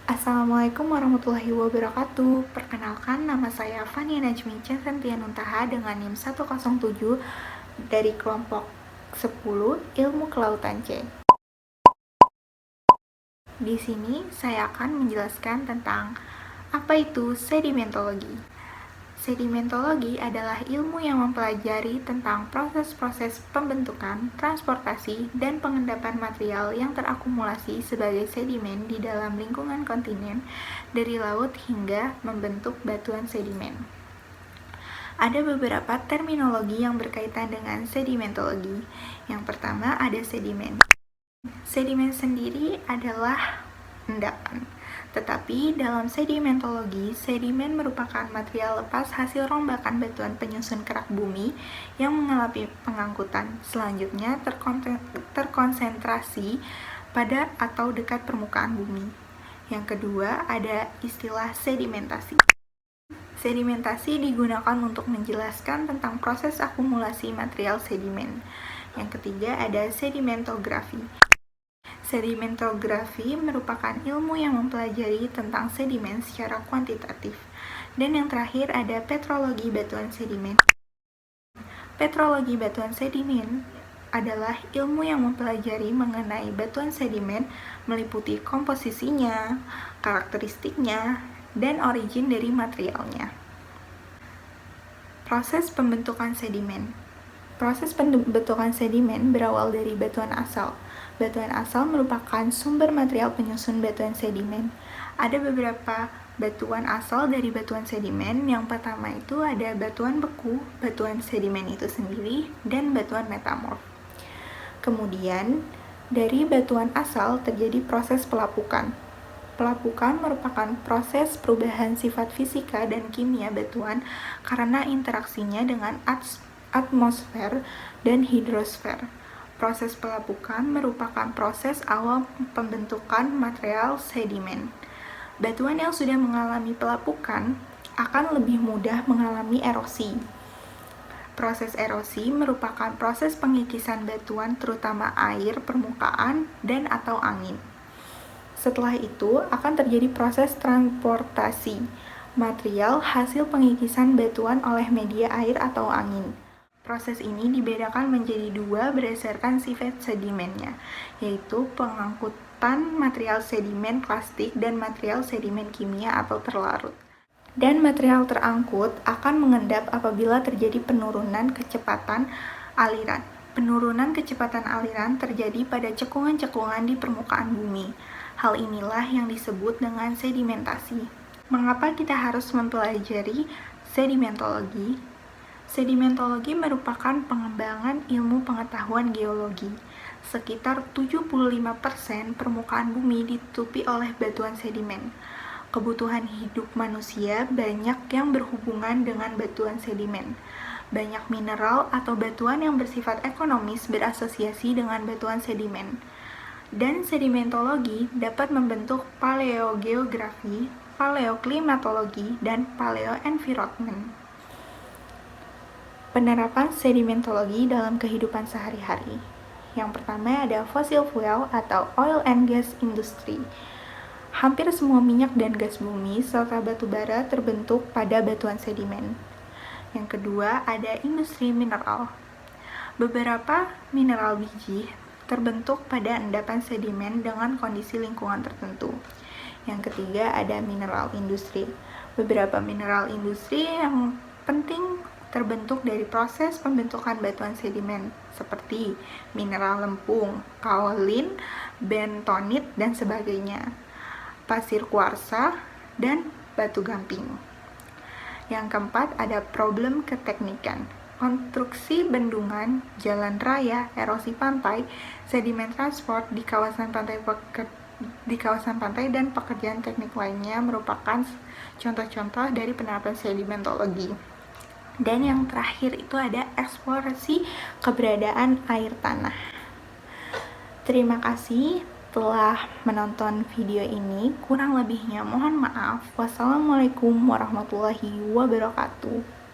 Assalamualaikum warahmatullahi wabarakatuh. Perkenalkan, nama saya Fania Najmi Cesentianuntaha dengan NIM 107 dari kelompok 10 Ilmu Kelautan C. Di sini saya akan menjelaskan tentang apa itu sedimentologi. Sedimentologi adalah ilmu yang mempelajari tentang proses-proses pembentukan, transportasi, dan pengendapan material yang terakumulasi sebagai sedimen di dalam lingkungan kontinen dari laut hingga membentuk batuan sedimen. Ada beberapa terminologi yang berkaitan dengan sedimentologi. Yang pertama ada sedimen. Sedimen sendiri adalah endapan. Tetapi dalam sedimentologi, sedimen merupakan material lepas hasil rombakan batuan penyusun kerak bumi yang mengalami pengangkutan. Selanjutnya terkonsentrasi pada atau dekat permukaan bumi. Yang kedua, ada istilah sedimentasi. Sedimentasi digunakan untuk menjelaskan tentang proses akumulasi material sedimen. Yang ketiga, ada sedimentografi. Sedimentografi merupakan ilmu yang mempelajari tentang sedimen secara kuantitatif. Dan yang terakhir ada petrologi batuan sedimen. Petrologi batuan sedimen adalah ilmu yang mempelajari mengenai batuan sedimen meliputi komposisinya, karakteristiknya, dan origin dari materialnya. Proses pembentukan sedimen. Proses pembentukan sedimen berawal dari batuan asal. Batuan asal merupakan sumber material penyusun batuan sedimen. Ada beberapa batuan asal dari batuan sedimen. Yang pertama itu ada batuan beku, batuan sedimen itu sendiri, dan batuan metamorf. Kemudian, dari batuan asal terjadi proses pelapukan. Pelapukan merupakan proses perubahan sifat fisika dan kimia batuan karena interaksinya dengan atmosfer dan hidrosfer. Proses pelapukan merupakan proses awal pembentukan material sedimen. Batuan yang sudah mengalami pelapukan akan lebih mudah mengalami erosi. Proses erosi merupakan proses pengikisan batuan terutama air, permukaan, dan atau angin. Setelah itu akan terjadi proses transportasi material hasil pengikisan batuan oleh media air atau angin. Proses ini dibedakan menjadi dua berdasarkan sifat sedimennya, yaitu pengangkutan material sedimen plastik dan material sedimen kimia atau terlarut. Dan material terangkut akan mengendap apabila terjadi penurunan kecepatan aliran. Penurunan kecepatan aliran terjadi pada cekungan-cekungan di permukaan bumi. Hal inilah yang disebut dengan sedimentasi. Mengapa kita harus mempelajari sedimentologi? Sedimentologi merupakan pengembangan ilmu pengetahuan geologi. Sekitar 75% permukaan bumi ditutupi oleh batuan sedimen. Kebutuhan hidup manusia banyak yang berhubungan dengan batuan sedimen. Banyak mineral atau batuan yang bersifat ekonomis berasosiasi dengan batuan sedimen. Dan sedimentologi dapat membentuk paleogeografi, paleoklimatologi, dan paleoenvironment. Penerapan sedimentologi dalam kehidupan sehari-hari. Yang pertama ada fossil fuel atau oil and gas industry. Hampir semua minyak dan gas bumi serta batu bara terbentuk pada batuan sedimen. Yang kedua ada industri mineral. Beberapa mineral biji terbentuk pada endapan sedimen dengan kondisi lingkungan tertentu. Yang ketiga ada mineral industri. Beberapa mineral industri yang penting terbentuk dari proses pembentukan batuan sedimen seperti mineral lempung, kaolin, bentonit, dan sebagainya, pasir kuarsa, dan batu gamping. Yang keempat ada problem keteknikan. Konstruksi bendungan, jalan raya, erosi pantai, sedimen transport di kawasan pantai dan pekerjaan teknik lainnya merupakan contoh-contoh dari penerapan sedimentologi. Dan yang terakhir itu ada eksplorasi keberadaan air tanah. Terima kasih telah menonton video ini. Kurang lebihnya mohon maaf. Wassalamualaikum warahmatullahi wabarakatuh.